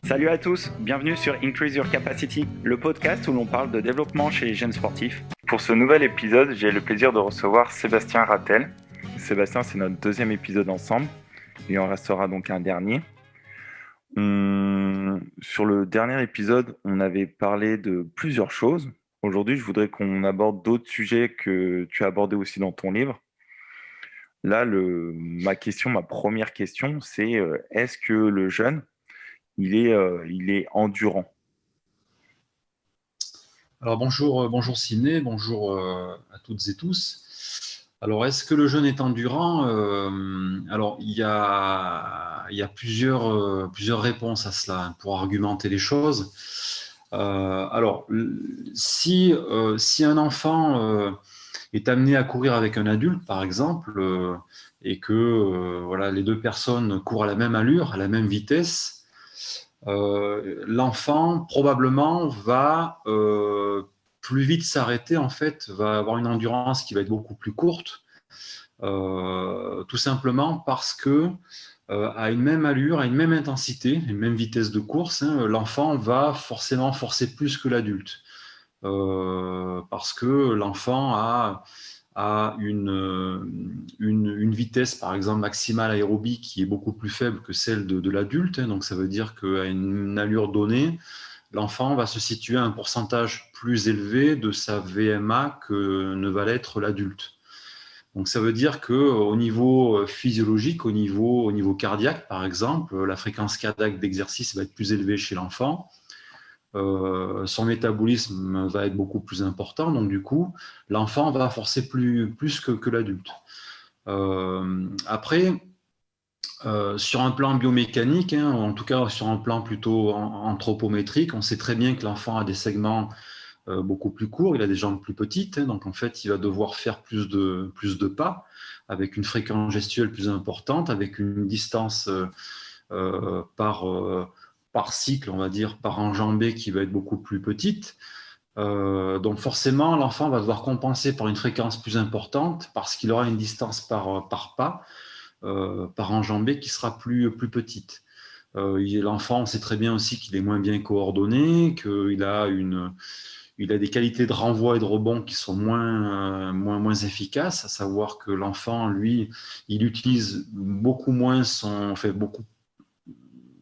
Salut à tous, bienvenue sur Increase Your Capacity, le podcast où l'on parle de développement chez les jeunes sportifs. Pour ce nouvel épisode, j'ai le plaisir de recevoir Sébastien Rattel. Sébastien, c'est notre deuxième épisode ensemble. Il en restera donc un dernier. Sur le dernier épisode, on avait parlé de plusieurs choses. Aujourd'hui, je voudrais qu'on aborde d'autres sujets que tu as abordés aussi dans ton livre. Là, ma première question, c'est est-ce que le jeune, il est endurant? Alors bonjour Ciné, bonjour à toutes et tous. Alors est-ce que le jeûne est endurant? Alors il y a plusieurs réponses à cela hein, pour argumenter les choses. Alors si un enfant est amené à courir avec un adulte par exemple et que voilà les deux personnes courent à la même allure, à la même vitesse. L'enfant probablement va plus vite s'arrêter, en fait, va avoir une endurance qui va être beaucoup plus courte, tout simplement parce que à une même allure, à une même intensité, une même vitesse de course, hein, l'enfant va forcément forcer plus que l'adulte. Parce que l'enfant a une vitesse, par exemple, maximale aérobie qui est beaucoup plus faible que celle de l'adulte. Hein. Donc, ça veut dire qu'à une allure donnée, l'enfant va se situer à un pourcentage plus élevé de sa VMA que ne va l'être l'adulte. Donc, ça veut dire qu'au niveau physiologique, au niveau cardiaque, par exemple, la fréquence cardiaque d'exercice va être plus élevée chez l'enfant. Son métabolisme va être beaucoup plus important, donc du coup, l'enfant va forcer plus que l'adulte. Après, sur un plan biomécanique, hein, en tout cas sur un plan plutôt anthropométrique, on sait très bien que l'enfant a des segments beaucoup plus courts, il a des jambes plus petites, hein, donc en fait, il va devoir faire plus de pas, avec une fréquence gestuelle plus importante, avec une distance par cycle, on va dire, par enjambée qui va être beaucoup plus petite. Donc forcément, l'enfant va devoir compenser par une fréquence plus importante parce qu'il aura une distance par pas, par enjambée qui sera plus petite. L'enfant, on sait très bien aussi qu'il est moins bien coordonné, qu'il a il a des qualités de renvoi et de rebond qui sont moins efficaces, à savoir que l'enfant, lui, il utilise beaucoup moins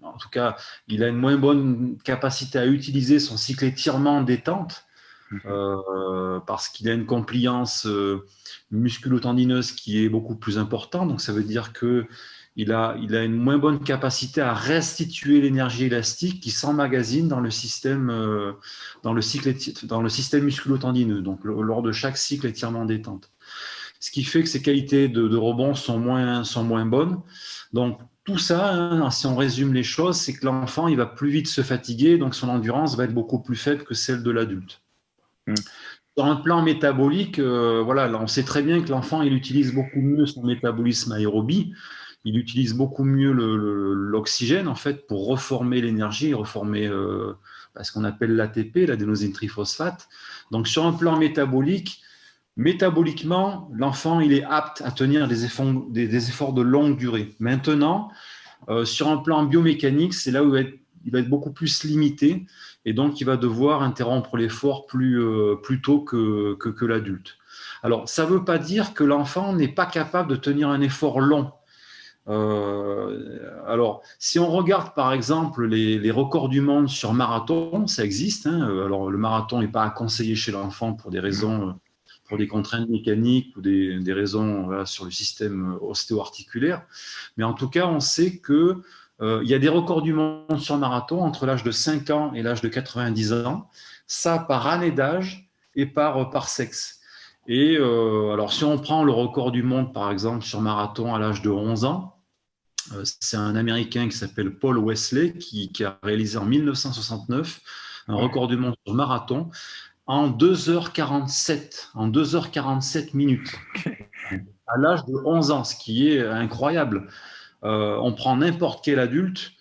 en tout cas, il a une moins bonne capacité à utiliser son cycle étirement-détente parce qu'il a une compliance musculo-tendineuse qui est beaucoup plus importante. Donc, ça veut dire qu'il a une moins bonne capacité à restituer l'énergie élastique qui s'emmagasine dans le système, dans le système musculo-tendineux, donc lors de chaque cycle étirement-détente. Ce qui fait que ses qualités de rebond sont moins bonnes. Donc, tout ça, hein, si on résume les choses, c'est que l'enfant, il va plus vite se fatiguer, donc son endurance va être beaucoup plus faible que celle de l'adulte. Sur un plan métabolique, voilà, là, on sait très bien que l'enfant, il utilise beaucoup mieux son métabolisme aérobie, il utilise beaucoup mieux l'oxygène, en fait, pour reformer l'énergie, reformer ce qu'on appelle l'ATP, l'adénosine triphosphate. Donc, sur un plan métaboliquement, l'enfant, il est apte à tenir des efforts de longue durée. Maintenant, sur un plan biomécanique, c'est là où il va être beaucoup plus limité et donc il va devoir interrompre l'effort plus tôt que l'adulte. Alors, ça ne veut pas dire que l'enfant n'est pas capable de tenir un effort long. Alors, si on regarde par exemple les records du monde sur marathon, ça existe. Hein. Alors, le marathon n'est pas à conseiller chez l'enfant pour des raisons pour des contraintes mécaniques ou des raisons voilà, sur le système ostéo-articulaire. Mais en tout cas, on sait qu'il y a des records du monde sur marathon entre l'âge de 5 ans et l'âge de 90 ans, ça par année d'âge et par sexe. Et alors, si on prend le record du monde, par exemple, sur marathon à l'âge de 11 ans, c'est un Américain qui s'appelle Paul Wesley qui a réalisé en 1969 un record du monde sur marathon en 2h47, en 2h47 minutes, à l'âge de 11 ans, ce qui est incroyable. On prend n'importe quel adulte,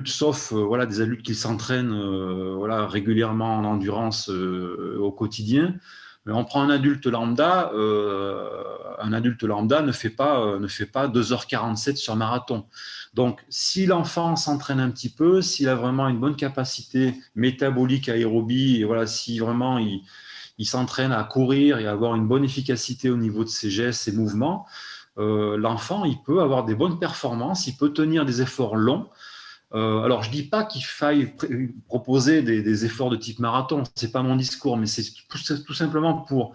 sauf voilà, des adultes qui s'entraînent voilà, régulièrement en endurance au quotidien. Mais on prend un adulte lambda ne fait pas 2h47 sur marathon. Donc, si l'enfant s'entraîne un petit peu, s'il a vraiment une bonne capacité métabolique aérobie, et voilà, si vraiment il s'entraîne à courir et à avoir une bonne efficacité au niveau de ses gestes, ses mouvements, l'enfant, il peut avoir des bonnes performances, il peut tenir des efforts longs. Alors, je ne dis pas qu'il faille proposer des efforts de type marathon, ce n'est pas mon discours, mais c'est tout simplement pour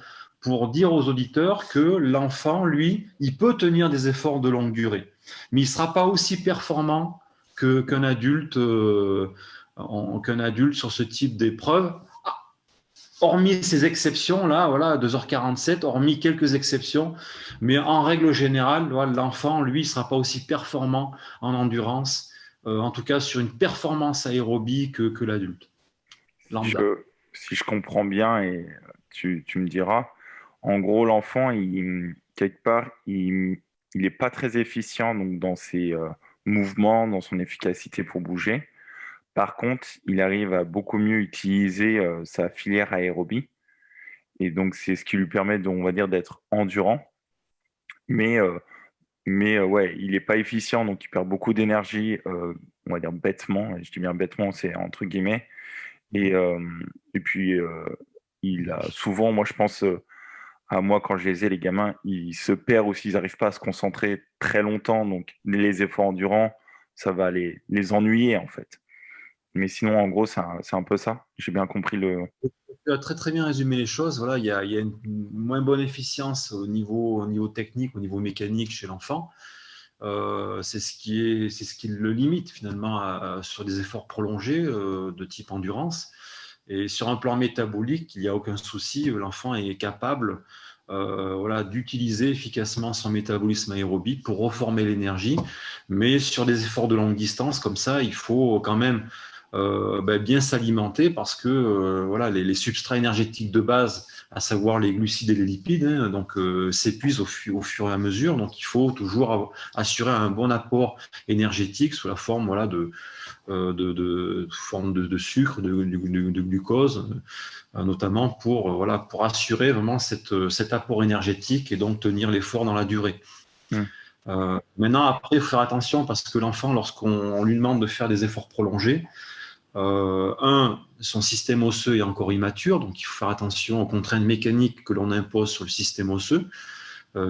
dire aux auditeurs que l'enfant, lui, il peut tenir des efforts de longue durée, mais il ne sera pas aussi performant qu'un adulte, sur ce type d'épreuve. Hormis ces exceptions-là, voilà, 2h47, hormis quelques exceptions, mais en règle générale, voilà, l'enfant, lui, ne sera pas aussi performant en endurance, en tout cas sur une performance aérobie que l'adulte lambda. Si je comprends bien, et tu me diras, en gros, l'enfant, quelque part, il n'est pas très efficient donc, dans ses mouvements, dans son efficacité pour bouger. Par contre, il arrive à beaucoup mieux utiliser sa filière aérobie. Et donc, c'est ce qui lui permet, on va dire, d'être endurant. Mais, ouais, il n'est pas efficient, donc il perd beaucoup d'énergie, on va dire bêtement. Et je dis bien bêtement, c'est entre guillemets. Et, euh, et puis, il a souvent, moi je pense à moi quand je les ai, les gamins, ils se perdent aussi, ils n'arrivent pas à se concentrer très longtemps. Donc, les efforts endurants, ça va les ennuyer en fait. Mais sinon, en gros, c'est un peu ça. J'ai bien compris le. Tu as très très bien résumé les choses. Voilà, il y a une moins bonne efficience au niveau technique, au niveau mécanique chez l'enfant. C'est ce qui le limite finalement sur des efforts prolongés de type endurance. Et sur un plan métabolique, il n'y a aucun souci, l'enfant est capable voilà, d'utiliser efficacement son métabolisme aérobie pour reformer l'énergie. Mais sur des efforts de longue distance, comme ça, il faut quand même bien s'alimenter parce que voilà, les substrats énergétiques de base, à savoir les glucides et les lipides, hein, donc s'épuisent au fur et à mesure. Donc il faut toujours assurer un bon apport énergétique sous la forme voilà, de sucre, de glucose, notamment voilà, pour assurer vraiment cet apport énergétique et donc tenir l'effort dans la durée. Maintenant, après, il faut faire attention parce que l'enfant, lorsqu'on lui demande de faire des efforts prolongés, son système osseux est encore immature, donc il faut faire attention aux contraintes mécaniques que l'on impose sur le système osseux,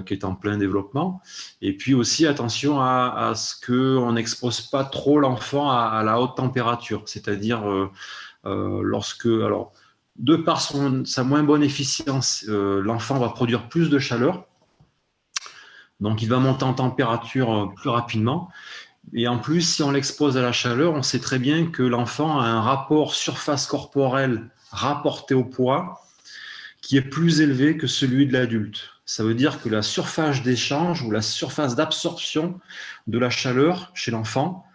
qui est en plein développement. Et puis aussi, attention à ce qu'on n'expose pas trop l'enfant à la haute température, c'est-à-dire alors, de par sa moins bonne efficience, l'enfant va produire plus de chaleur, donc il va monter en température plus rapidement. Et en plus, si on l'expose à la chaleur, on sait très bien que l'enfant a un rapport surface corporelle rapporté au poids qui est plus élevé que celui de l'adulte. Ça veut dire que la surface d'échange ou la surface d'absorption de la chaleur chez l'enfant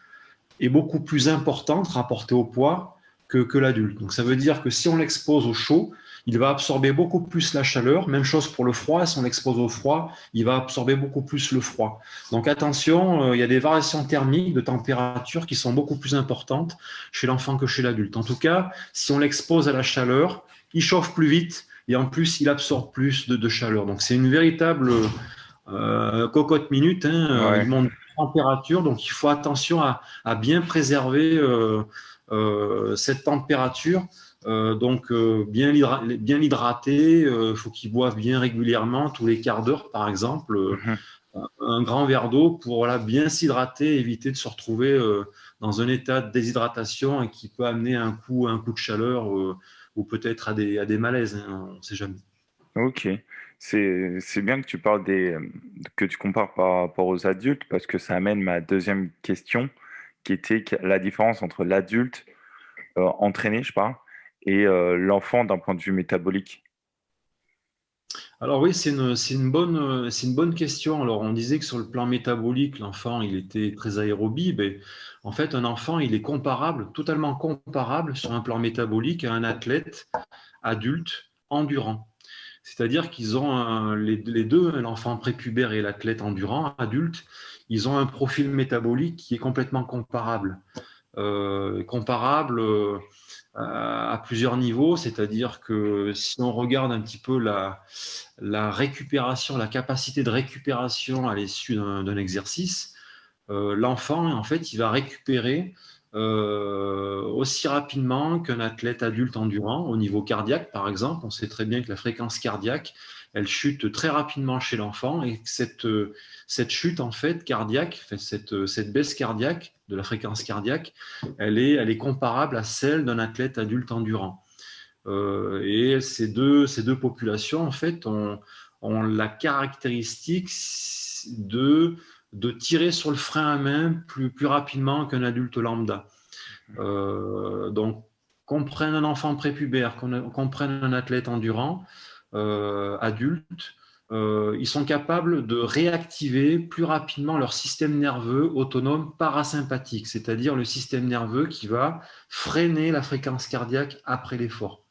est beaucoup plus importante rapportée au poids que l'adulte. Donc ça veut dire que si on l'expose au chaud, il va absorber beaucoup plus la chaleur. Même chose pour le froid. Si on l'expose au froid, il va absorber beaucoup plus le froid. Donc attention, il y a des variations thermiques de température qui sont beaucoup plus importantes chez l'enfant que chez l'adulte. En tout cas, si on l'expose à la chaleur, il chauffe plus vite et en plus, il absorbe plus de chaleur. Donc c'est une véritable cocotte minute. Hein, Ouais. il monte de température, donc il faut attention à bien préserver cette température. Donc bien l'hydrater, il faut qu'il boive bien régulièrement, tous les quarts d'heure par exemple, un grand verre d'eau pour voilà, bien s'hydrater, éviter de se retrouver dans un état de déshydratation et qui peut amener un coup de chaleur ou peut-être à des malaises, hein, on ne sait jamais. Ok. C'est bien que tu parles que tu compares par rapport aux adultes parce que ça amène ma deuxième question qui était la différence entre l'adulte entraîné, je parle, et l'enfant d'un point de vue métabolique. Alors oui, c'est une bonne question. Alors on disait que sur le plan métabolique, l'enfant, il était très aérobie. Mais en fait, un enfant, il est comparable, totalement comparable sur un plan métabolique à un athlète adulte endurant. C'est-à-dire qu'ils ont les deux, l'enfant prépubère et l'athlète endurant, adulte, ils ont un profil métabolique qui est complètement comparable. à plusieurs niveaux, c'est-à-dire que si on regarde un petit peu la récupération, la capacité de récupération à l'issue d'un exercice, l'enfant, en fait, il va récupérer aussi rapidement qu'un athlète adulte endurant au niveau cardiaque, par exemple. On sait très bien que la fréquence cardiaque, elle chute très rapidement chez l'enfant et que cette chute, en fait, cardiaque, cette baisse cardiaque de la fréquence cardiaque, elle est comparable à celle d'un athlète adulte endurant. Et ces deux populations, en fait, ont la caractéristique de tirer sur le frein à main plus rapidement qu'un adulte lambda. Donc, qu'on prenne un enfant prépubère, qu'on prenne un athlète endurant, adulte, ils sont capables de réactiver plus rapidement leur système nerveux autonome parasympathique, c'est-à-dire le système nerveux qui va freiner la fréquence cardiaque après l'effort.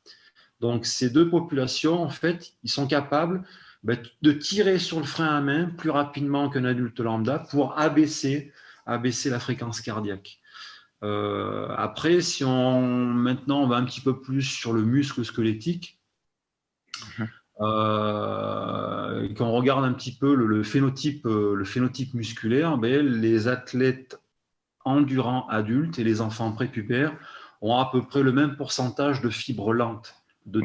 Donc, ces deux populations, en fait, ils sont capables de tirer sur le frein à main plus rapidement qu'un adulte lambda pour abaisser la fréquence cardiaque. Après, si maintenant on va un petit peu plus sur le muscle squelettique, qu'on regarde un petit peu le phénotype musculaire, les athlètes endurants adultes et les enfants prépubères ont à peu près le même pourcentage de fibres lentes de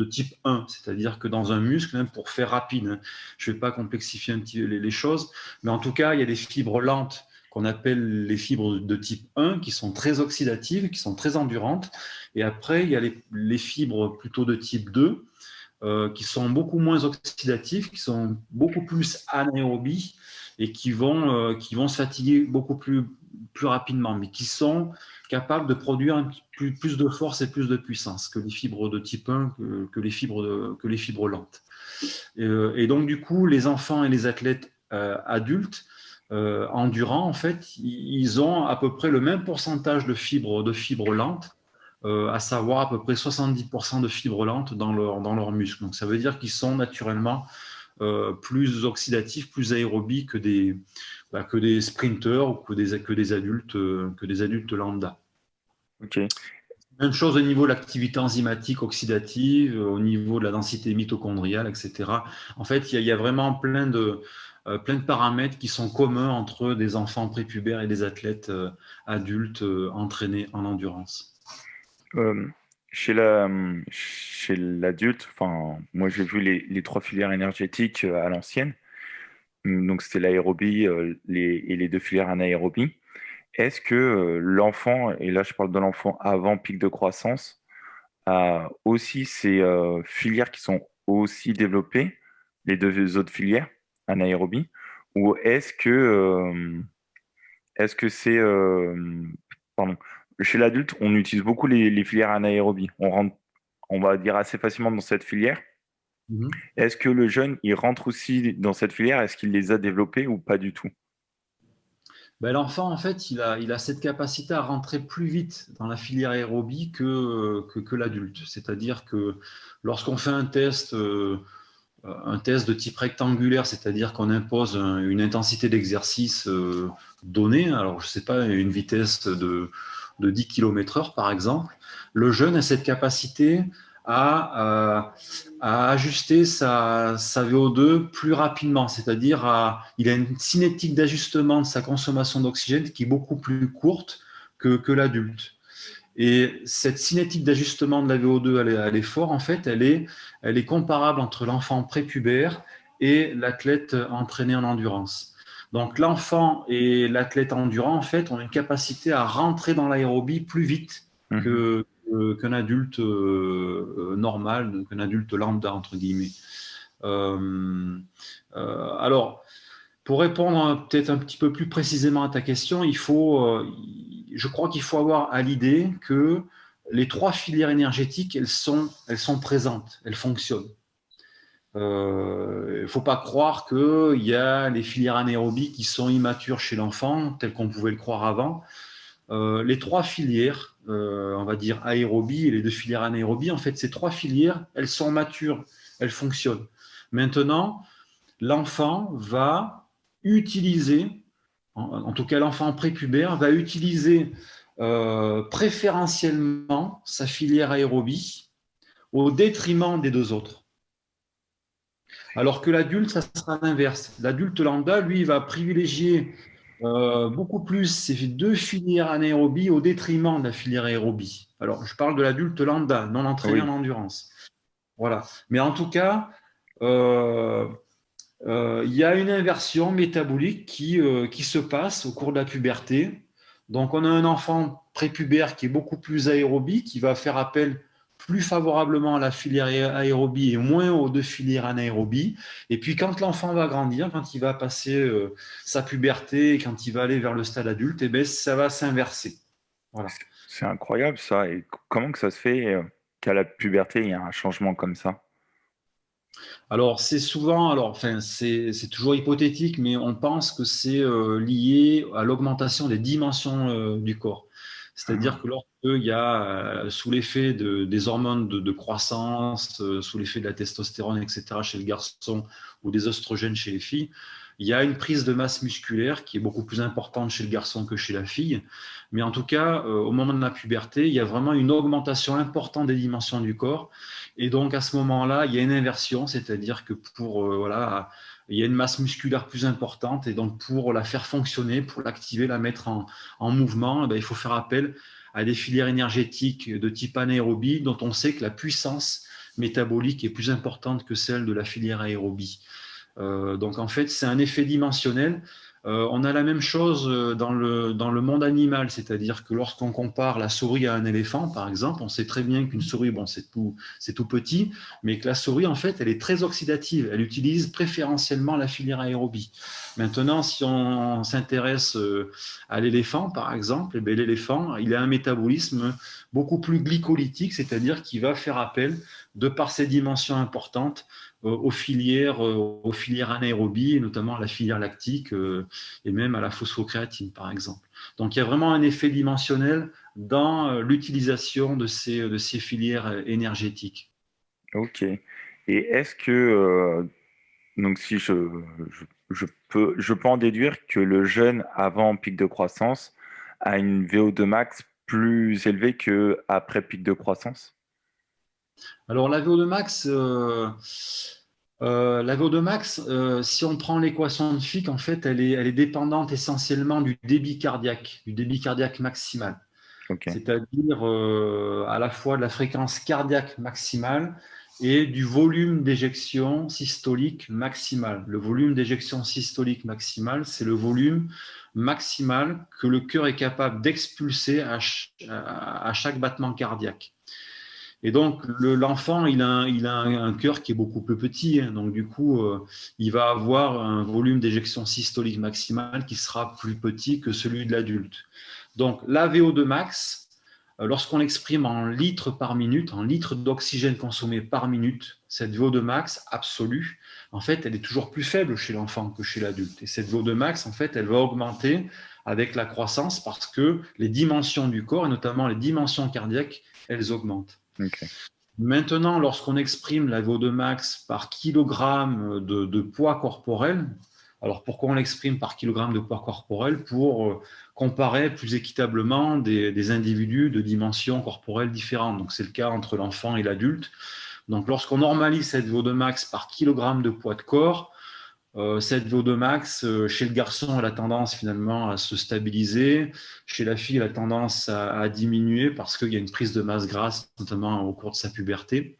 type 1, c'est-à-dire que dans un muscle, même pour faire rapide, je ne vais pas complexifier un petit les choses, mais en tout cas, il y a des fibres lentes qu'on appelle les fibres de type 1 qui sont très oxydatives, qui sont très endurantes, et après, il y a les fibres plutôt de type 2 qui sont beaucoup moins oxydatives, qui sont beaucoup plus anaérobies et qui vont se fatiguer beaucoup plus rapidement, mais qui sont capables de produire plus de force et plus de puissance que les fibres de type 1, que les fibres lentes. Et donc, du coup, les enfants et les athlètes adultes endurants, en fait, ils ont à peu près le même pourcentage de fibres lentes, à savoir à peu près 70% de fibres lentes dans leurs muscles. Donc, ça veut dire qu'ils sont naturellement plus oxydatifs, plus aérobies que des sprinteurs ou que des adultes lambda. Ok. Même chose au niveau de l'activité enzymatique oxydative, au niveau de la densité mitochondriale, etc. En fait, il y a vraiment plein de paramètres qui sont communs entre des enfants prépubères et des athlètes adultes entraînés en endurance. Euh, chez l'adulte, enfin, moi j'ai vu les trois filières énergétiques à l'ancienne. Donc c'était l'aérobie et les deux filières anaérobie. Est-ce que l'enfant, et là je parle de l'enfant avant pic de croissance, a aussi ces filières qui sont aussi développées, les deux autres filières anaérobie, ou est-ce que c'est pardon, chez l'adulte, on utilise beaucoup les filières anaérobie. On rentre, on va dire assez facilement dans cette filière. Mm-hmm. Est-ce que le jeune, il rentre aussi dans cette filière? Est-ce qu'il les a développées ou pas du tout? L'enfant, en fait, il a cette capacité à rentrer plus vite dans la filière aérobie que l'adulte. C'est-à-dire que lorsqu'on fait un test de type rectangulaire, c'est-à-dire qu'on impose une intensité d'exercice donnée, alors je ne sais pas, une vitesse de 10 km/h par exemple, le jeune a cette capacité à ajuster sa VO2 plus rapidement, c'est-à-dire il a une cinétique d'ajustement de sa consommation d'oxygène qui est beaucoup plus courte que l'adulte. Et cette cinétique d'ajustement de la VO2 à l'effort, en fait, elle est comparable entre l'enfant prépubère et l'athlète entraîné en endurance. Donc l'enfant et l'athlète endurant, en fait, ont une capacité à rentrer dans l'aérobie plus vite qu'un adulte normal, qu'un adulte lambda, entre guillemets. Alors, pour répondre peut-être un petit peu plus précisément à ta question, je crois qu'il faut avoir à l'idée que les trois filières énergétiques, elles sont présentes, elles fonctionnent. Il ne faut pas croire qu'il y a les filières anaérobies qui sont immatures chez l'enfant, telles qu'on pouvait le croire avant. Les trois filières, on va dire aérobie et les deux filières anaérobies, en fait, ces trois filières, elles sont matures, elles fonctionnent. Maintenant, l'enfant va utiliser, en tout cas l'enfant prépubère, va utiliser préférentiellement sa filière aérobie au détriment des deux autres. Alors que l'adulte, ça sera l'inverse. L'adulte lambda, lui, il va privilégier beaucoup plus ces deux filières anaérobie au détriment de la filière aérobie. Alors, je parle de l'adulte lambda, non entraîné en Oui, endurance. Voilà. Mais en tout cas, euh, il y a une inversion métabolique qui se passe au cours de la puberté. Donc, on a un enfant prépubère qui est beaucoup plus aérobie, qui va faire appel plus favorablement à la filière aérobie et moins aux deux filières anaérobie. Et puis, quand l'enfant va grandir, quand il va passer sa puberté, et quand il va aller vers le stade adulte, eh bien, ça va s'inverser. Voilà. c'est incroyable ça. Et comment que ça se fait qu'à la puberté, il y a un changement comme ça? Alors, c'est souvent, alors, enfin, c'est toujours hypothétique, mais on pense que c'est lié à l'augmentation des dimensions du corps. C'est-à-dire Ah, que lorsqu'il y a, sous l'effet des hormones de croissance, sous l'effet de la testostérone, etc., chez le garçon, ou des oestrogènes chez les filles, il y a une prise de masse musculaire qui est beaucoup plus importante chez le garçon que chez la fille. Mais en tout cas, au moment de la puberté, il y a vraiment une augmentation importante des dimensions du corps. Et donc, à ce moment-là, il y a une inversion, c'est-à-dire que voilà, il y a une masse musculaire plus importante. Et donc, pour la faire fonctionner, pour l'activer, la mettre en mouvement, eh bien, il faut faire appel à des filières énergétiques de type anaérobie, dont on sait que la puissance métabolique est plus importante que celle de la filière aérobie. Donc en fait, c'est un effet dimensionnel. On a la même chose dans le monde animal, c'est-à-dire que lorsqu'on compare la souris à un éléphant, par exemple, on sait très bien qu'une souris, bon, c'est tout petit, mais que la souris, en fait, elle est très oxydative. Elle utilise préférentiellement la filière aérobie. Maintenant, si on s'intéresse à l'éléphant, par exemple, eh l'éléphant, il a un métabolisme beaucoup plus glycolytique, c'est-à-dire qu'il va faire appel, de par ses dimensions importantes, aux filières anaérobies, et notamment à la filière lactique et même à la phosphocréatine, par exemple. Donc il y a vraiment un effet dimensionnel dans l'utilisation de ces filières énergétiques. ok. Et est-ce que, donc si je peux en déduire que le jeune avant pic de croissance a une VO2 max plus élevée que après pic de croissance? Alors la VO2 max, la VO2 max, si on prend l'équation de Fick, en fait, elle est dépendante essentiellement du débit cardiaque maximal. Ok, C'est-à-dire à la fois de la fréquence cardiaque maximale et du volume d'éjection systolique maximal. Le volume d'éjection systolique maximal, c'est le volume maximal que le cœur est capable d'expulser à chaque battement cardiaque. Et donc, l'enfant, il a un cœur qui est beaucoup plus petit. Hein. Donc, du coup, il va avoir un volume d'éjection systolique maximal qui sera plus petit que celui de l'adulte. Donc, la VO2 max, lorsqu'on l'exprime en litres par minute, en litres d'oxygène consommé par minute, cette VO2 max absolue, en fait, elle est toujours plus faible chez l'enfant que chez l'adulte. Et cette VO2 max, en fait, elle va augmenter avec la croissance parce que les dimensions du corps, et notamment les dimensions cardiaques, elles augmentent. ok. Maintenant, lorsqu'on exprime la VO2 max par kilogramme de poids corporel, alors pourquoi on l'exprime par kilogramme de poids corporel? Pour comparer plus équitablement des individus de dimensions corporelles différentes. Donc c'est le cas entre l'enfant et l'adulte. Donc lorsqu'on normalise cette VO2 max par kilogramme de poids de corps, cette VO2 max, chez le garçon, elle a tendance finalement à se stabiliser. Chez la fille, elle a tendance à diminuer parce qu'il y a une prise de masse grasse, notamment au cours de sa puberté.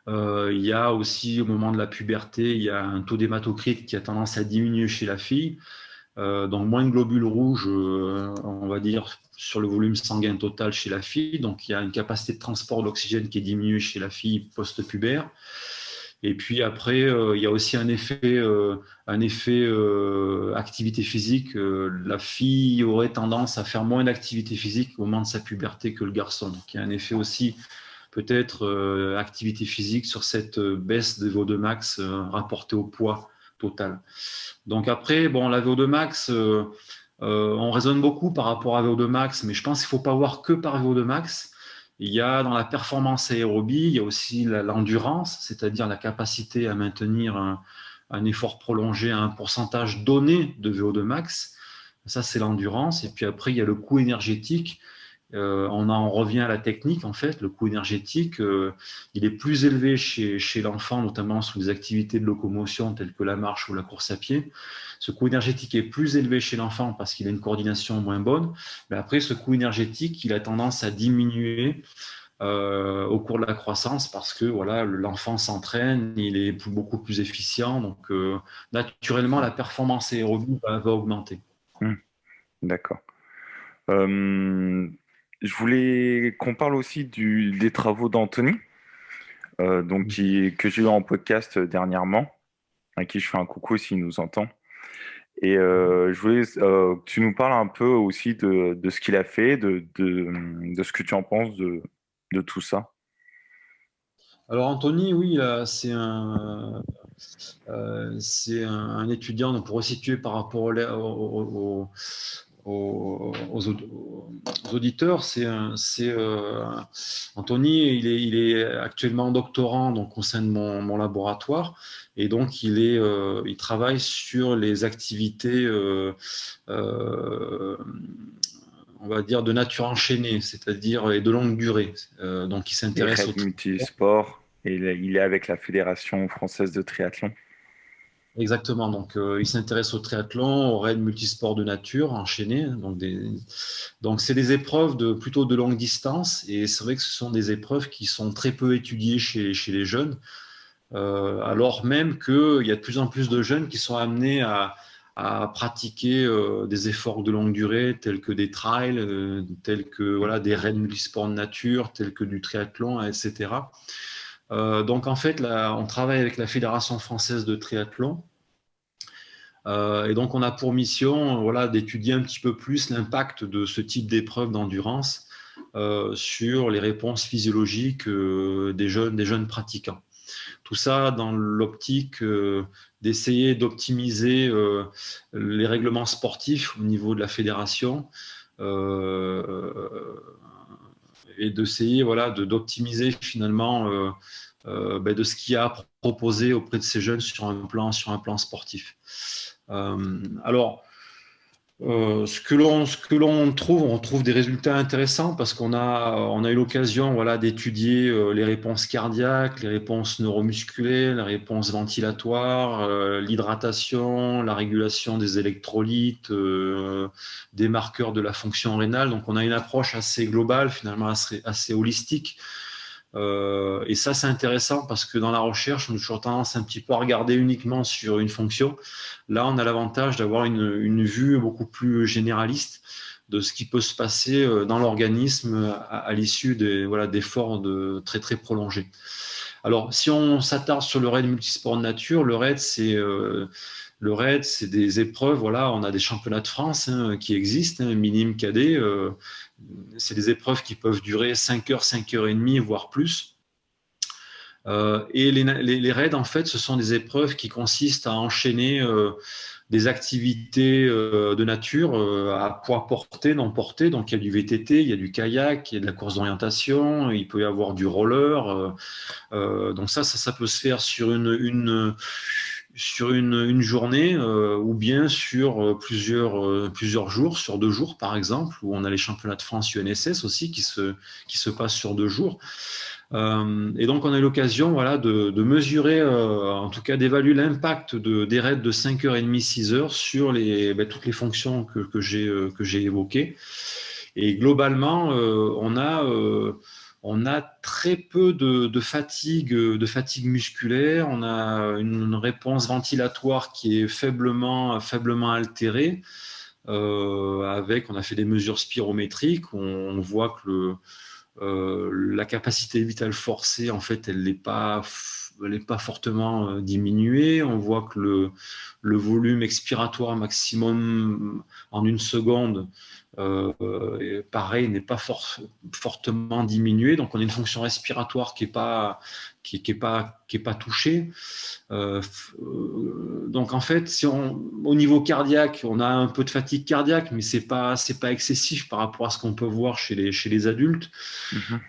Il y a aussi, au moment de la puberté, il y a un taux d'hématocrite qui a tendance à diminuer chez la fille. Donc moins de globules rouges, on va dire, sur le volume sanguin total chez la fille. Donc il y a une capacité de transport d'oxygène qui est diminuée chez la fille post-pubère. Et puis après, il y a aussi un effet activité physique. La fille aurait tendance à faire moins d'activité physique au moment de sa puberté que le garçon. Donc il y a un effet aussi peut-être activité physique sur cette baisse de VO2 max rapportée au poids total. Donc après, bon, la VO2 max, on raisonne beaucoup par rapport à VO2 max, mais je pense qu'il ne faut pas voir que par VO2 max. Il y a dans la performance aérobie, il y a aussi l'endurance, c'est-à-dire la capacité à maintenir un effort prolongé à un pourcentage donné de VO2 max. Ça, c'est l'endurance. Et puis après, il y a le coût énergétique. On en revient à la technique, en fait. Le coût énergétique, il est plus élevé chez l'enfant, notamment sur des activités de locomotion telles que la marche ou la course à pied. Ce coût énergétique est plus élevé chez l'enfant parce qu'il a une coordination moins bonne. Mais après, ce coût énergétique, il a tendance à diminuer au cours de la croissance parce que voilà, l'enfant s'entraîne, il est beaucoup plus efficient. Donc, naturellement, la performance aérobie va augmenter. D'accord. Je voulais qu'on parle aussi des travaux d'Anthony, que j'ai eu en podcast dernièrement, à qui je fais un coucou s'il nous entend. Et je voulais que tu nous parles un peu aussi de ce qu'il a fait, de ce que tu en penses de tout ça. Alors Anthony, oui, c'est un étudiant, donc pour resituer par rapport aux auditeurs, Anthony, il est actuellement doctorant donc, au sein de mon laboratoire et donc il travaille sur les activités on va dire de nature enchaînée, c'est-à-dire et de longue durée. Donc il Les s'intéresse raids multisports, et il est avec la Fédération française de triathlon. exactement. Donc, il s'intéresse au triathlon, aux raids multisports de nature enchaînés. Donc, c'est des épreuves plutôt de longue distance. Et c'est vrai que ce sont des épreuves qui sont très peu étudiées chez les jeunes. Alors même qu'il y a de plus en plus de jeunes qui sont amenés à pratiquer des efforts de longue durée, tels que des trails, tels que voilà, des raids multisports de nature, tels que du triathlon, etc. Donc, en fait, là, on travaille avec la Fédération française de triathlon. Et donc, on a pour mission voilà, d'étudier un petit peu plus l'impact de ce type d'épreuve d'endurance sur les réponses physiologiques des jeunes pratiquants. Tout ça dans l'optique d'essayer d'optimiser les règlements sportifs au niveau de la fédération et d'essayer voilà, d'optimiser finalement de ce qu'il y a à proposer auprès de ces jeunes sur un plan sportif. Alors, ce que l'on trouve, on trouve des résultats intéressants parce on a eu l'occasion voilà, d'étudier les réponses cardiaques, les réponses neuromusculaires, les réponses ventilatoires, l'hydratation, la régulation des électrolytes, des marqueurs de la fonction rénale. Donc, on a une approche assez globale, finalement assez holistique. Et ça, c'est intéressant parce que dans la recherche, on a toujours tendance un petit peu à regarder uniquement sur une fonction. Là, on a l'avantage d'avoir une vue beaucoup plus généraliste de ce qui peut se passer dans l'organisme à l'issue d'efforts très, très prolongés. Alors, si on s'attarde sur le raid multisport de nature, le raid, c'est des épreuves. Voilà, on a des championnats de France qui existent, minime cadet. C'est des épreuves qui peuvent durer 5 heures, 5 heures et demie, voire plus. Et les raids, en fait, ce sont des épreuves qui consistent à enchaîner des activités de nature à poids porté, non porté. Donc, il y a du VTT, il y a du kayak, il y a de la course d'orientation, il peut y avoir du roller. Donc, ça peut se faire sur une journée ou bien sur plusieurs jours, sur 2 jours par exemple, où on a les championnats de France UNSS aussi qui se passent sur 2 jours. Et donc on a eu l'occasion voilà, de mesurer, en tout cas d'évaluer l'impact des raids de 5h30, 6 heures sur toutes les fonctions que j'ai évoquées. Et globalement, on a très peu de fatigue musculaire, on a une réponse ventilatoire qui est faiblement altérée. On a fait des mesures spirométriques, on voit que la capacité vitale forcée, en fait, elle n'est pas fortement diminuée. On voit que le volume expiratoire maximum en 1 seconde, pareil, n'est pas fortement diminué. Donc, on a une fonction respiratoire qui n'est pas touchée. Donc, en fait, au niveau cardiaque, on a un peu de fatigue cardiaque, mais c'est pas excessif par rapport à ce qu'on peut voir chez les adultes. Mhm.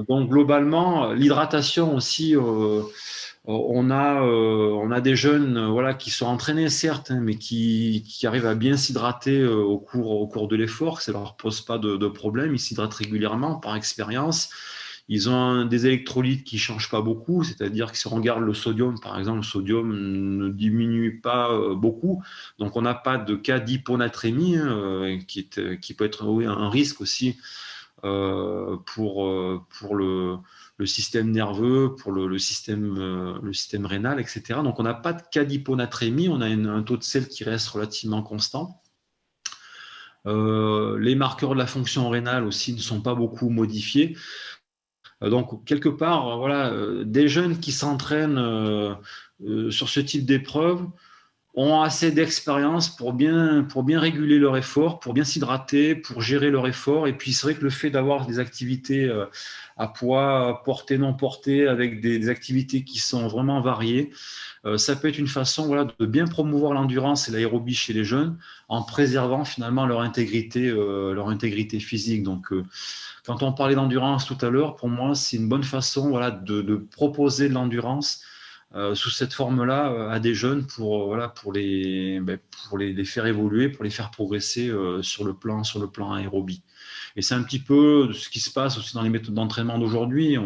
Donc, globalement, l'hydratation aussi On a des jeunes voilà, qui sont entraînés, certes, hein, mais qui arrivent à bien s'hydrater au cours de l'effort, ça ne leur pose pas de problème. Ils s'hydratent régulièrement par expérience. Ils ont des électrolytes qui ne changent pas beaucoup, c'est-à-dire que si on regarde le sodium, par exemple, le sodium ne diminue pas beaucoup. Donc, on n'a pas de cas d'hyponatrémie, hein, qui peut être oui, un risque aussi pour le système nerveux, pour le système rénal, etc. Donc, on n'a pas de cas d'hyponatrémie, on a un taux de sel qui reste relativement constant. Les marqueurs de la fonction rénale aussi ne sont pas beaucoup modifiés. Donc, quelque part, voilà, des jeunes qui s'entraînent sur ce type d'épreuve ont assez d'expérience pour bien réguler leur effort, pour bien s'hydrater, pour gérer leur effort. Et puis, c'est vrai que le fait d'avoir des activités à poids porté, non porté, avec des activités qui sont vraiment variées, ça peut être une façon voilà, de bien promouvoir l'endurance et l'aérobie chez les jeunes en préservant finalement leur intégrité physique. Donc, quand on parlait d'endurance tout à l'heure, pour moi, c'est une bonne façon voilà, de proposer de l'endurance sous cette forme-là à des jeunes pour les faire évoluer, pour les faire progresser sur le plan aérobie. Et c'est un petit peu ce qui se passe aussi dans les méthodes d'entraînement d'aujourd'hui.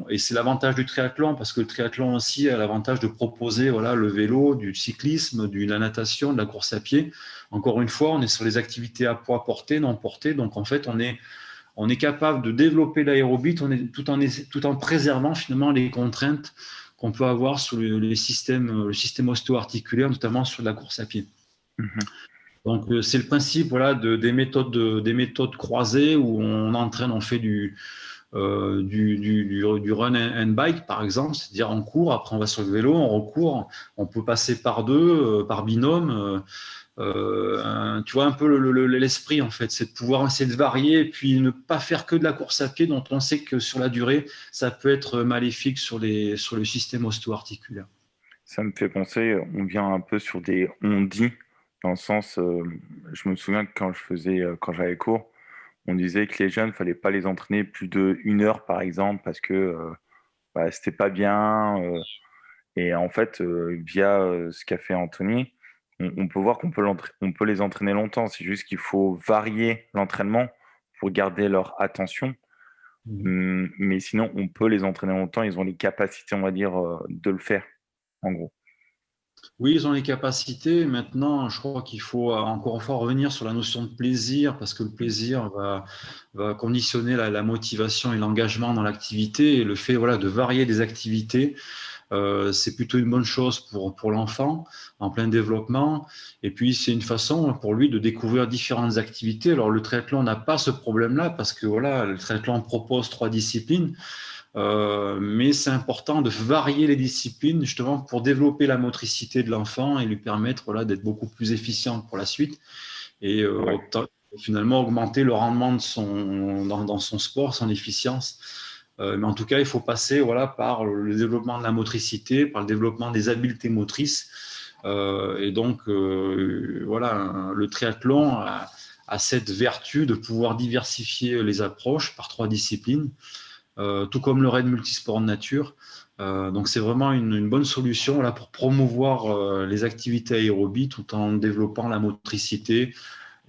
Et c'est l'avantage du triathlon, parce que le triathlon aussi a l'avantage de proposer voilà, le vélo, du cyclisme, de la natation, de la course à pied. Encore une fois, on est sur les activités à poids porté, non porté. Donc en fait, on est capable de développer l'aérobie tout en préservant finalement les contraintes qu'on peut avoir sur le système ostéo-articulaire, notamment sur la course à pied. Mhm. Donc, c'est le principe voilà, des méthodes croisées où on fait du run and bike, par exemple, c'est-à-dire on court, après on va sur le vélo, on recourt, on peut passer par deux, par binôme. Tu vois un peu l'esprit en fait, c'est de pouvoir essayer de varier et puis ne pas faire que de la course à pied dont on sait que sur la durée, ça peut être maléfique sur le système ostéo-articulaire. Ça me fait penser, on vient un peu sur des on-dit, dans le sens, je me souviens que quand j'avais cours, on disait que les jeunes, fallait pas les entraîner plus de 1 heure, par exemple, parce que bah, c'était pas bien. Et en fait, via ce qu'a fait Anthony, on peut voir on peut les entraîner longtemps. C'est juste qu'il faut varier l'entraînement pour garder leur attention. Mais sinon, on peut les entraîner longtemps. Ils ont les capacités, on va dire, de le faire, en gros. Oui, ils ont les capacités. Maintenant, je crois qu'il faut encore une fois revenir sur la notion de plaisir, parce que le plaisir va conditionner la motivation et l'engagement dans l'activité. Et le fait voilà, de varier des activités, c'est plutôt une bonne chose pour l'enfant en plein développement. Et puis, c'est une façon pour lui de découvrir différentes activités. Alors, le triathlon n'a pas ce problème-là, parce que voilà, le triathlon propose 3 disciplines. Mais c'est important de varier les disciplines justement pour développer la motricité de l'enfant et lui permettre voilà, d'être beaucoup plus efficient pour la suite et Ouais. finalement augmenter le rendement dans son sport, son efficience. Mais en tout cas, il faut passer voilà, par le développement de la motricité, par le développement des habiletés motrices. Et donc, voilà, le triathlon a cette vertu de pouvoir diversifier les approches par 3 disciplines. Tout comme le raid multisport de nature. Donc c'est vraiment une bonne solution là, pour promouvoir les activités aérobies tout en développant la motricité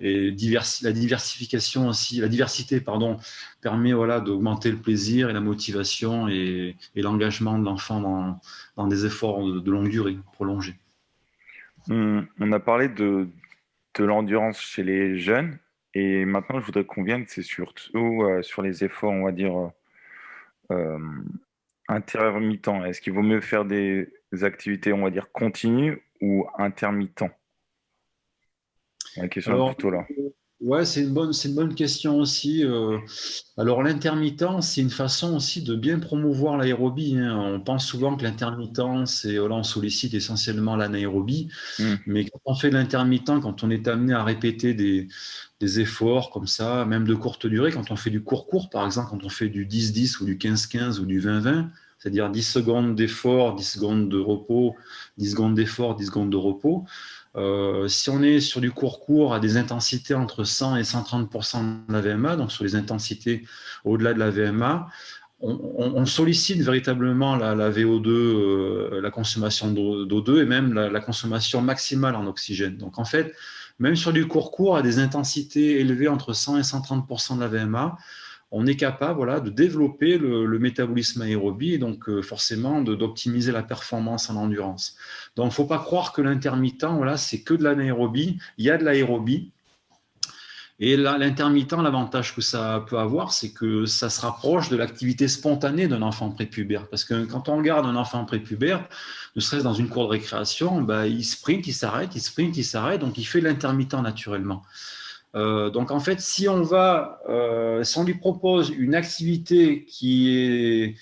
et la diversification aussi, la diversité pardon, permet voilà, d'augmenter le plaisir et la motivation et l'engagement de l'enfant dans des efforts de longue durée, prolongés. On a parlé de l'endurance chez les jeunes. Et maintenant, je voudrais qu'on vienne, c'est surtout sur les efforts, on va dire, euh, intermittents. Est-ce qu'il vaut mieux faire des activités, on va dire, continues ou intermittents? La question est Alors, plutôt là. ouais, c'est une bonne question aussi. Alors, l'intermittence, c'est une façon aussi de bien promouvoir l'aérobie, hein. On pense souvent que l'intermittence, c'est, voilà, on sollicite essentiellement l'anaérobie, Hmm. mais quand on fait de l'intermittent, quand on est amené à répéter des efforts comme ça, même de courte durée, quand on fait du court-court, par exemple, quand on fait du 10-10 ou du 15-15 ou du 20-20, c'est-à-dire 10 secondes d'effort, 10 secondes de repos, 10 secondes d'effort, 10 secondes de repos, si on est sur du court-court à des intensités entre 100 et 130% de la VMA, donc sur les intensités au-delà de la VMA, on sollicite véritablement la VO2, la consommation d'O2 et même la consommation maximale en oxygène. Donc en fait, même sur du court, à des intensités élevées entre 100 et 130% de la VMA, on est capable voilà, de développer le métabolisme aérobie et donc forcément d'optimiser la performance en endurance. Donc il ne faut pas croire que l'intermittent, voilà, c'est que de l'anaérobie. Il y a de l'aérobie. Et là, l'intermittent, l'avantage que ça peut avoir, c'est que ça se rapproche de l'activité spontanée d'un enfant prépubère. Parce que quand on regarde un enfant prépubère, ne serait-ce dans une cour de récréation, ben, il sprint, il s'arrête, il sprint, il s'arrête, donc il fait de l'intermittent naturellement. Donc en fait, si on lui propose une activité qui est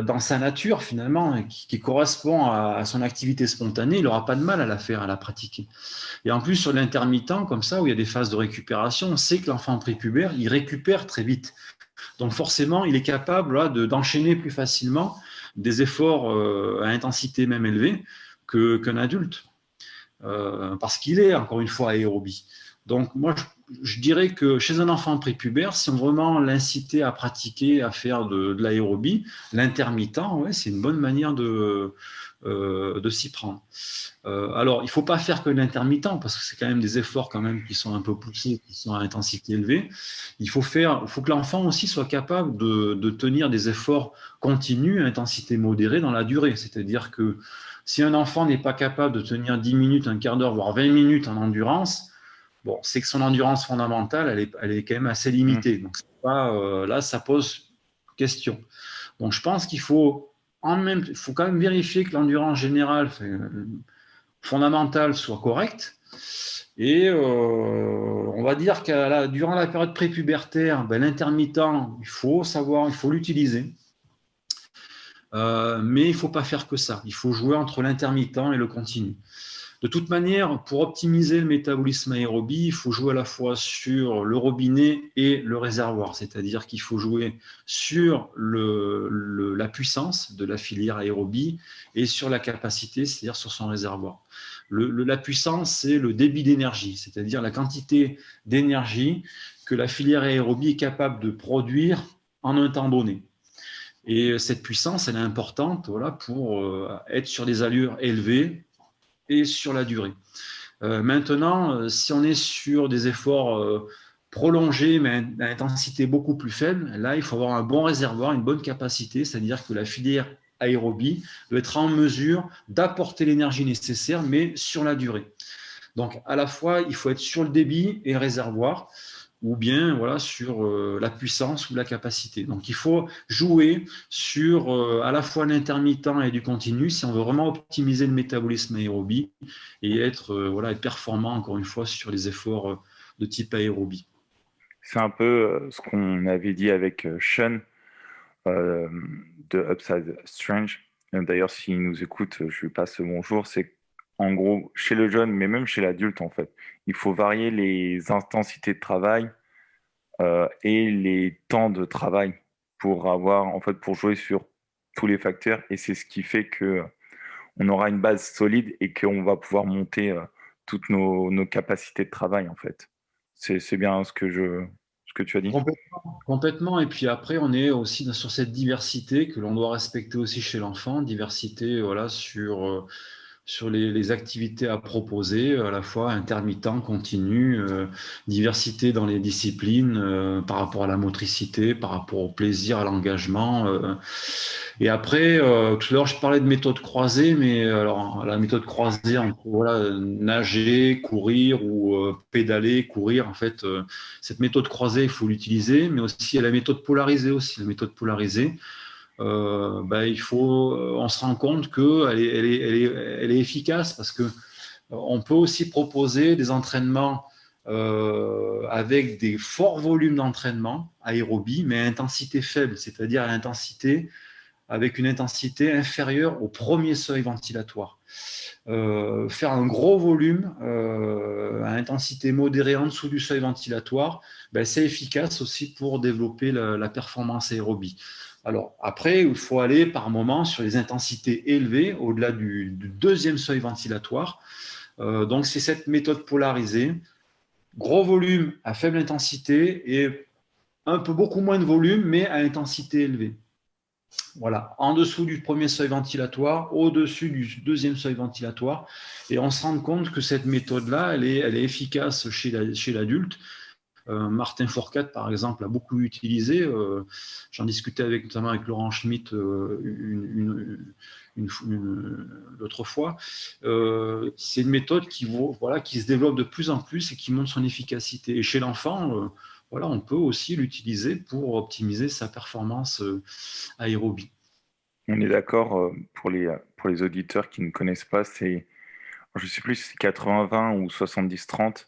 dans sa nature finalement, qui correspond à son activité spontanée, il n'aura pas de mal à la faire, à la pratiquer. Et en plus, sur l'intermittent, comme ça, où il y a des phases de récupération, on sait que l'enfant prépubère, il récupère très vite. Donc forcément, il est capable là, d'enchaîner plus facilement des efforts à intensité même élevée qu'un adulte. Parce qu'il est, encore une fois, aérobie. Donc moi, je dirais que chez un enfant prépubère, si on veut vraiment l'inciter à pratiquer, à faire de l'aérobie, l'intermittent, ouais, c'est une bonne manière de s'y prendre. Alors, il ne faut pas faire que l'intermittent, parce que c'est quand même des efforts quand même qui sont un peu poussés, qui sont à intensité élevée. Il faut que l'enfant aussi soit capable de tenir des efforts continus à intensité modérée dans la durée. C'est-à-dire que si un enfant n'est pas capable de tenir 10 minutes, un quart d'heure, voire 20 minutes en endurance, bon, c'est que son endurance fondamentale, elle est quand même assez limitée. Donc, là, ça pose question. Donc, je pense qu'il faut quand même vérifier que l'endurance générale fondamentale soit correcte. Et on va dire que durant la période prépubertaire, ben, l'intermittent, il faut l'utiliser. Mais il ne faut pas faire que ça. Il faut jouer entre l'intermittent et le continu. De toute manière, pour optimiser le métabolisme aérobie, il faut jouer à la fois sur le robinet et le réservoir. C'est-à-dire qu'il faut jouer sur la puissance de la filière aérobie et sur la capacité, c'est-à-dire sur son réservoir. La puissance, c'est le débit d'énergie, c'est-à-dire la quantité d'énergie que la filière aérobie est capable de produire en un temps donné. Et cette puissance, elle est importante voilà, pour être sur des allures élevées et sur la durée. Maintenant, si on est sur des efforts prolongés, mais à intensité beaucoup plus faible, là, il faut avoir un bon réservoir, une bonne capacité, c'est-à-dire que la filière aérobie doit être en mesure d'apporter l'énergie nécessaire, mais sur la durée. Donc, à la fois, il faut être sur le débit et le réservoir, ou bien voilà, sur la puissance ou la capacité. Donc il faut jouer sur à la fois l'intermittent et du continu si on veut vraiment optimiser le métabolisme aérobie et être performant encore une fois sur les efforts de type aérobie. C'est un peu ce qu'on avait dit avec Sean euh, de Upside Strange. D'ailleurs, s'il nous écoute, je lui passe le bonjour. C'est en gros chez le jeune, mais même chez l'adulte en fait. Il faut varier les intensités de travail et les temps de travail pour avoir, en fait, pour jouer sur tous les facteurs. Et c'est ce qui fait que on aura une base solide et qu'on va pouvoir monter toutes nos capacités de travail, en fait. C'est bien ce que tu as dit. Complètement. Et puis après, on est aussi sur cette diversité que l'on doit respecter aussi chez l'enfant, diversité voilà, sur les activités à proposer, à la fois intermittent, continu, diversité dans les disciplines par rapport à la motricité, par rapport au plaisir, à l'engagement. Et après, tout à l'heure, je parlais de méthode croisée, mais alors la méthode croisée, voilà, nager, courir ou pédaler, courir, en fait, cette méthode croisée, il faut l'utiliser, mais aussi il y a la méthode polarisée aussi. La méthode polarisée, on se rend compte qu'elle elle est efficace parce que on peut aussi proposer des entraînements avec des forts volumes d'entraînement aérobie, mais à intensité faible, c'est-à-dire avec une intensité inférieure au premier seuil ventilatoire. Faire un gros volume à intensité modérée en dessous du seuil ventilatoire, c'est efficace aussi pour développer la performance aérobie. Alors après, il faut aller par moment sur les intensités élevées, au-delà du deuxième seuil ventilatoire. Donc c'est cette méthode polarisée, gros volume à faible intensité et un peu beaucoup moins de volume, mais à intensité élevée. Voilà, en dessous du premier seuil ventilatoire, au-dessus du deuxième seuil ventilatoire. Et on se rend compte que cette méthode-là, elle est efficace chez l'adulte. Martin Fourcade, par exemple, a beaucoup utilisé. J'en discutais notamment avec Laurent Schmitt l'autre fois. C'est une méthode qui se développe de plus en plus et qui montre son efficacité. Et chez l'enfant, voilà, on peut aussi l'utiliser pour optimiser sa performance aérobie. On est d'accord, pour les auditeurs qui ne connaissent pas, je sais plus si c'est 80-20 ou 70-30.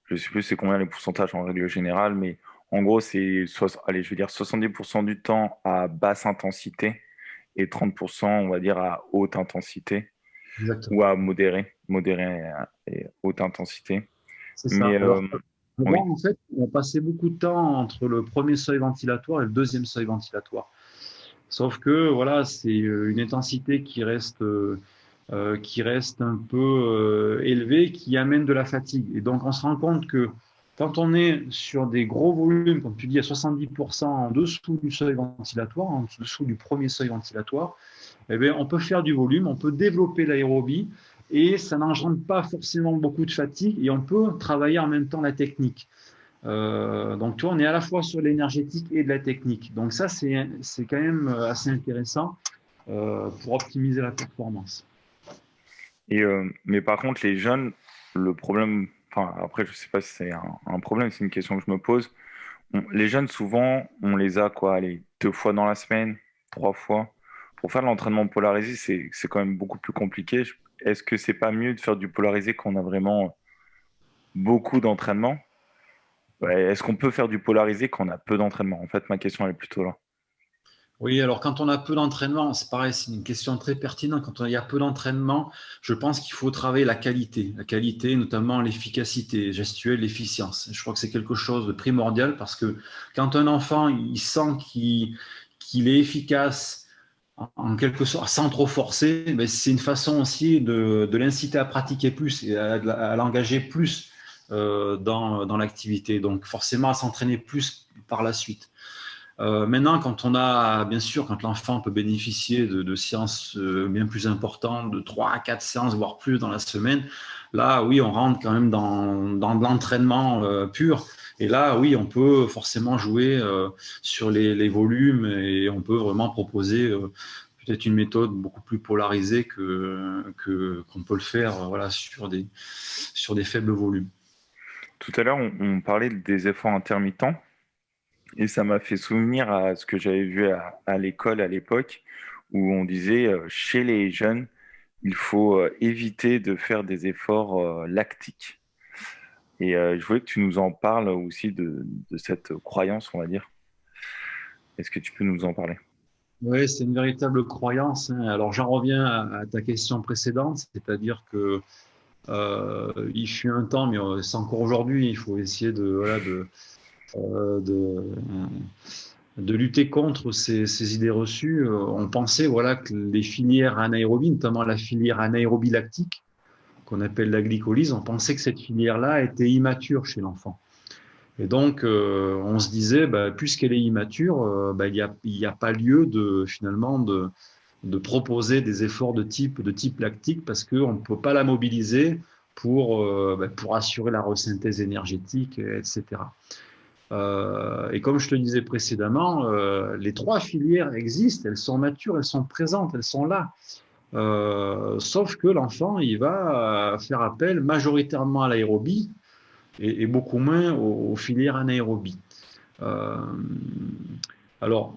Je sais plus c'est combien les pourcentages en règle générale, mais en gros, allez, je vais dire 70% du temps à basse intensité et 30%, on va dire, à haute intensité ou Exactement. à modérée et haute intensité. C'est Mais ça. Alors, oui, avant, en fait, on passait beaucoup de temps entre le premier seuil ventilatoire et le deuxième seuil ventilatoire. Sauf que voilà, c'est une intensité qui reste un peu élevée, qui amène de la fatigue. Et donc, on se rend compte que quand on est sur des gros volumes, comme tu dis, à 70% en dessous du seuil ventilatoire, en dessous du premier seuil ventilatoire, eh bien, on peut faire du volume, on peut développer l'aérobie et ça n'engendre pas forcément beaucoup de fatigue et on peut travailler en même temps la technique. Donc, tu vois, on est à la fois sur l'énergétique et de la technique. Donc, ça, c'est quand même assez intéressant pour optimiser la performance. mais par contre, les jeunes, le problème, enfin, après, je sais pas si c'est un problème, c'est une question que je me pose. Les jeunes, souvent, on les a, quoi, allez, 2 fois dans la semaine, 3 fois. Pour faire de l'entraînement polarisé, c'est quand même beaucoup plus compliqué. Est-ce que c'est pas mieux de faire du polarisé quand on a vraiment beaucoup d'entraînement? Ouais, est-ce qu'on peut faire du polarisé quand on a peu d'entraînement? En fait, ma question elle est plutôt là. Oui, alors quand on a peu d'entraînement, c'est pareil, c'est une question très pertinente. Quand il y a peu d'entraînement, je pense qu'il faut travailler la qualité, notamment l'efficacité gestuelle, l'efficience. Je crois que c'est quelque chose de primordial parce que quand un enfant il sent qu'il est efficace en quelque sorte, sans trop forcer, mais c'est une façon aussi de l'inciter à pratiquer plus et à l'engager plus dans l'activité. Donc forcément à s'entraîner plus par la suite. Maintenant, quand on a, bien sûr, quand l'enfant peut bénéficier de séances bien plus importantes, de 3 à 4 séances, voire plus dans la semaine, là, oui, on rentre quand même dans de l'entraînement pur. Et là, oui, on peut forcément jouer sur les volumes et on peut vraiment proposer peut-être une méthode beaucoup plus polarisée qu'on peut le faire voilà, sur des faibles volumes. Tout à l'heure, on parlait des efforts intermittents et ça m'a fait souvenir à ce que j'avais vu à l'école à l'époque où on disait chez les jeunes, il faut éviter de faire des efforts lactiques. Et je voulais que tu nous en parles aussi de cette croyance, on va dire. Est-ce que tu peux nous en parler? Oui, c'est une véritable croyance, hein. Alors j'en reviens à ta question précédente, c'est-à-dire que il fut un temps, mais c'est encore aujourd'hui, il faut essayer voilà, euh, de, de lutter contre ces idées reçues. On pensait voilà, que les filières anaérobies, notamment la filière anaérobie lactique, qu'on appelle la glycolyse, on pensait que cette filière-là était immature chez l'enfant. Et donc, on se disait, bah, puisqu'elle est immature, bah, il y a pas lieu finalement de proposer des efforts de type lactique parce qu'on ne peut pas la mobiliser pour assurer la resynthèse énergétique, etc. Et comme je te disais précédemment, les trois filières existent, elles sont matures, elles sont présentes, elles sont là. Sauf que l'enfant, il va faire appel majoritairement à l'aérobie et beaucoup moins aux filières anaérobies. Euh, alors,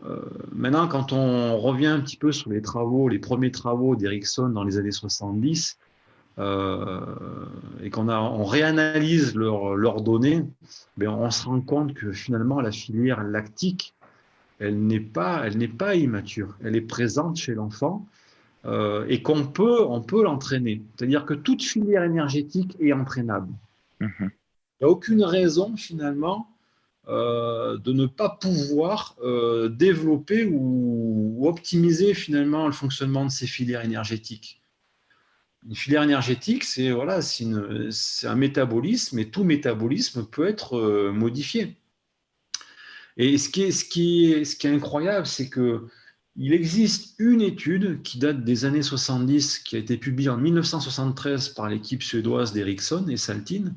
maintenant, quand on revient un petit peu sur les travaux, les premiers travaux d'Erickson dans les années 70, euh, et on réanalyse leurs données, ben, on se rend compte que finalement, la filière lactique, elle n'est pas immature. Elle est présente chez l'enfant et on peut l'entraîner. C'est-à-dire que toute filière énergétique est entraînable. Mhm. Il n'y a aucune raison finalement de ne pas pouvoir développer ou optimiser finalement le fonctionnement de ces filières énergétiques. Une filière énergétique, c'est voilà, c'est un métabolisme et tout métabolisme peut être modifié. Et ce qui est incroyable, c'est que il existe une étude qui date des années 70, qui a été publiée en 1973 par l'équipe suédoise d'Ericsson et Saltin,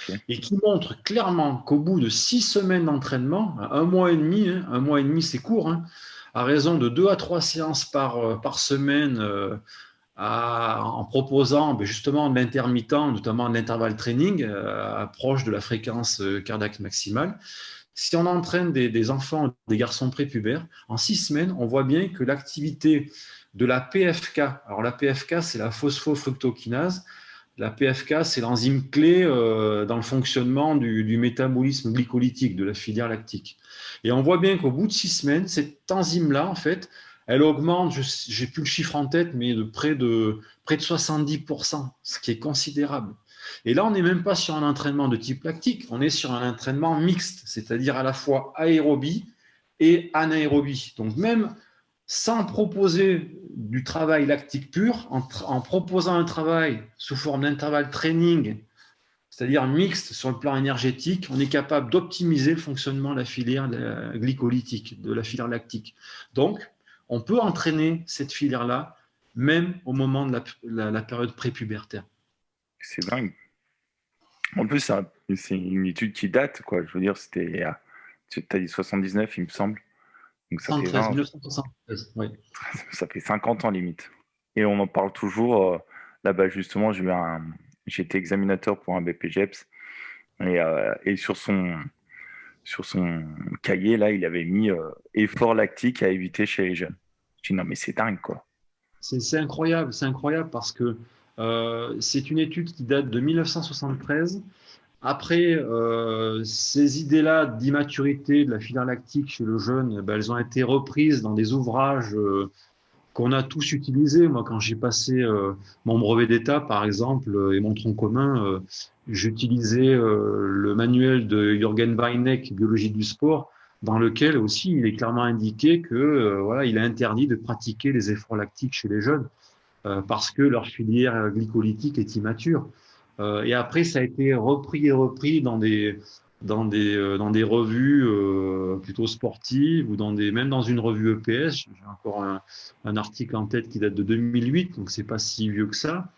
Ok. et qui montre clairement qu'au bout de 6 semaines d'entraînement, un mois et demi, hein, un mois et demi c'est court, hein, à raison de 2 à 3 séances par semaine, en proposant justement de l'intermittent, notamment de l'intervalle training, proche de la fréquence cardiaque maximale. Si on entraîne des enfants, des garçons prépubères, en 6 semaines, on voit bien que l'activité de la PFK, alors la PFK, c'est la phosphofructokinase, la PFK, c'est l'enzyme clé dans le fonctionnement du métabolisme glycolytique de la filière lactique. Et on voit bien qu'au bout de 6 semaines, cette enzyme-là, en fait, elle augmente, je n'ai plus le chiffre en tête, mais de près de 70%, ce qui est considérable. Et là, on n'est même pas sur un entraînement de type lactique, on est sur un entraînement mixte, c'est-à-dire à la fois aérobie et anaérobie. Donc même sans proposer du travail lactique pur, en proposant un travail sous forme d'intervalle training, c'est-à-dire mixte sur le plan énergétique, on est capable d'optimiser le fonctionnement de la filière glycolytique, de la filière lactique. Donc, on peut entraîner cette filière-là, même au moment de la période prépubertaire. C'est dingue. En plus, c'est une étude qui date, quoi. Je veux dire, tu as dit 79, il me semble. Donc ça fait 73, 20, 1973, oui. ça fait 50 ans limite. Et on en parle toujours. Là-bas, justement, j'ai été examinateur pour un BPGEPS. Et sur son cahier, là, il avait mis effort lactique à éviter chez les jeunes. Je dis non, mais c'est dingue, quoi. C'est incroyable parce que c'est une étude qui date de 1973. Après, ces idées-là d'immaturité de la filière lactique chez le jeune, ben, elles ont été reprises dans des ouvrages qu'on a tous utilisés. Moi, quand j'ai passé mon brevet d'État, par exemple, et mon tronc commun, j'utilisais le manuel de Jürgen Weineck, Biologie du sport, dans lequel aussi il est clairement indiqué que voilà, il est interdit de pratiquer les efforts lactiques chez les jeunes parce que leur filière glycolytique est immature. Et après, ça a été repris et repris dans des revues plutôt sportives ou même dans une revue EPS. J'ai encore un article en tête qui date de 2008, donc c'est pas si vieux que ça.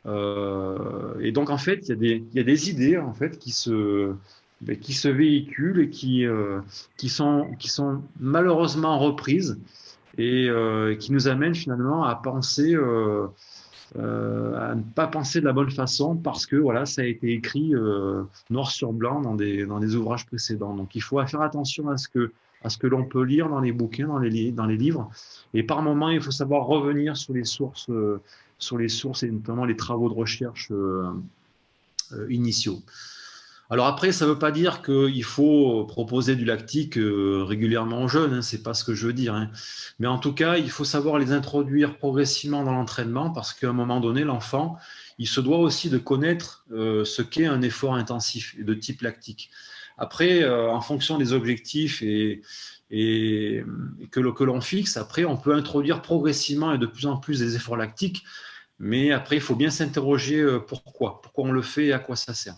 Et donc en fait, il y a des idées en fait qui se véhiculent et qui sont malheureusement reprises et qui nous amènent finalement à penser à ne pas penser de la bonne façon parce que voilà, ça a été écrit noir sur blanc dans des ouvrages précédents. Donc il faut faire attention à ce que l'on peut lire dans les bouquins, dans les livres. Et par moment, il faut savoir revenir sur les sources et notamment les travaux de recherche initiaux. Alors après, ça ne veut pas dire qu'il faut proposer du lactique régulièrement aux jeunes, hein, c'est pas ce que je veux dire. Hein. Mais en tout cas, il faut savoir les introduire progressivement dans l'entraînement parce qu'à un moment donné, l'enfant, il se doit aussi de connaître ce qu'est un effort intensif de type lactique. Après, en fonction des objectifs et que l'on fixe, après, on peut introduire progressivement et de plus en plus des efforts lactiques. Mais après, il faut bien s'interroger pourquoi on le fait et à quoi ça sert.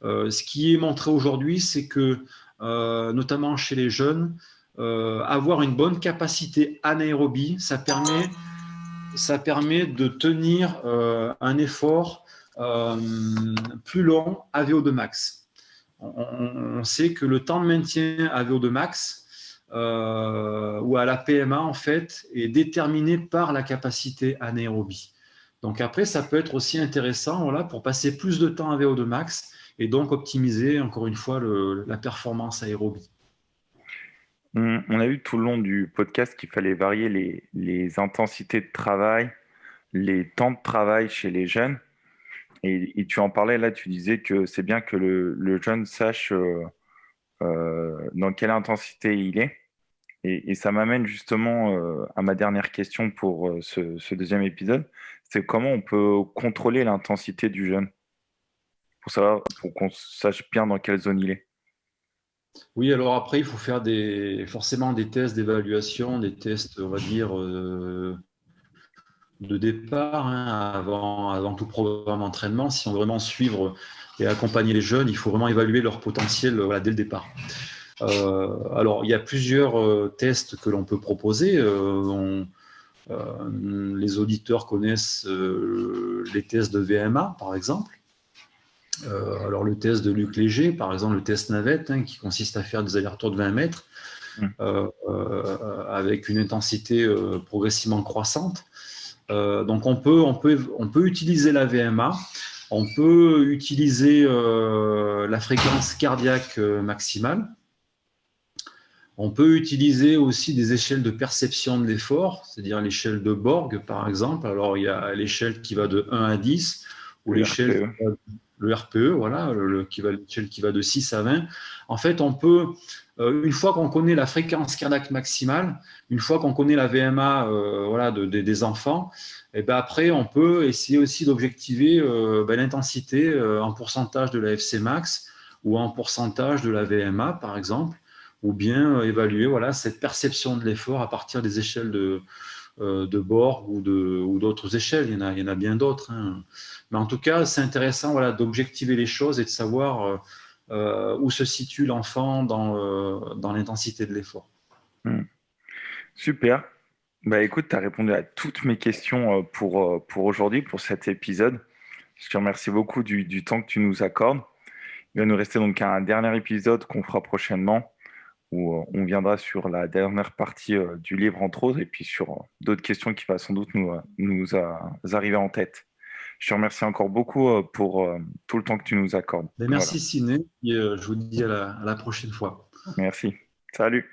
Ce qui est montré aujourd'hui, c'est que, notamment chez les jeunes, avoir une bonne capacité anaérobie, ça permet de tenir un effort plus long à VO2 max. On sait que le temps de maintien à VO2 max ou à la PMA, en fait, est déterminé par la capacité anaérobie. Donc après, ça peut être aussi intéressant voilà, pour passer plus de temps à VO2 max et donc optimiser, encore une fois, la performance aérobie. On a vu tout le long du podcast qu'il fallait varier les intensités de travail, les temps de travail chez les jeunes. Et tu en parlais là, tu disais que c'est bien que le jeune sache dans quelle intensité il est. Et ça m'amène justement à ma dernière question pour ce deuxième épisode. C'est comment on peut contrôler l'intensité du jeune pour qu'on sache bien dans quelle zone il est. Oui, alors après, il faut faire forcément des tests d'évaluation, des tests, on va dire, de départ, hein, avant tout programme d'entraînement. Si on veut vraiment suivre et accompagner les jeunes, il faut vraiment évaluer leur potentiel voilà, dès le départ. Alors, il y a plusieurs tests que l'on peut proposer. Les auditeurs connaissent les tests de VMA, par exemple. Alors, le test de Luc Léger, par exemple, le test navette, hein, qui consiste à faire des allers-retours de 20 mètres avec une intensité progressivement croissante. Donc, on peut utiliser la VMA, on peut utiliser la fréquence cardiaque maximale. On peut utiliser aussi des échelles de perception de l'effort, c'est-à-dire l'échelle de Borg, par exemple. Alors, il y a l'échelle qui va de 1 à 10, ou l'échelle, le RPE, voilà, l'échelle qui va de 6 à 20. En fait, on peut, une fois qu'on connaît la fréquence cardiaque maximale, une fois qu'on connaît la VMA voilà, des enfants, et ben après, on peut essayer aussi d'objectiver l'intensité en pourcentage de la FC max ou en pourcentage de la VMA, par exemple, ou bien évaluer voilà, cette perception de l'effort à partir des échelles de Borg ou d'autres échelles. Il y en a bien d'autres. Hein. Mais en tout cas, c'est intéressant voilà, d'objectiver les choses et de savoir où se situe l'enfant dans l'intensité de l'effort. Super. Bah écoute, tu as répondu à toutes mes questions pour aujourd'hui, pour cet épisode. Je te remercie beaucoup du temps que tu nous accordes. Il va nous rester donc un dernier épisode qu'on fera prochainement, où on viendra sur la dernière partie du livre, entre autres, et puis sur d'autres questions qui vont sans doute nous arriver en tête. Je te remercie encore beaucoup pour tout le temps que tu nous accordes. Merci Siné, et je vous dis à la prochaine fois. Merci. Salut.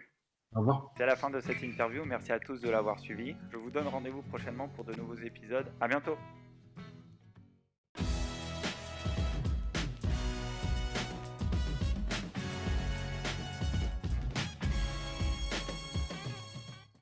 Au revoir. C'est la fin de cette interview. Merci à tous de l'avoir suivi. Je vous donne rendez-vous prochainement pour de nouveaux épisodes. À bientôt.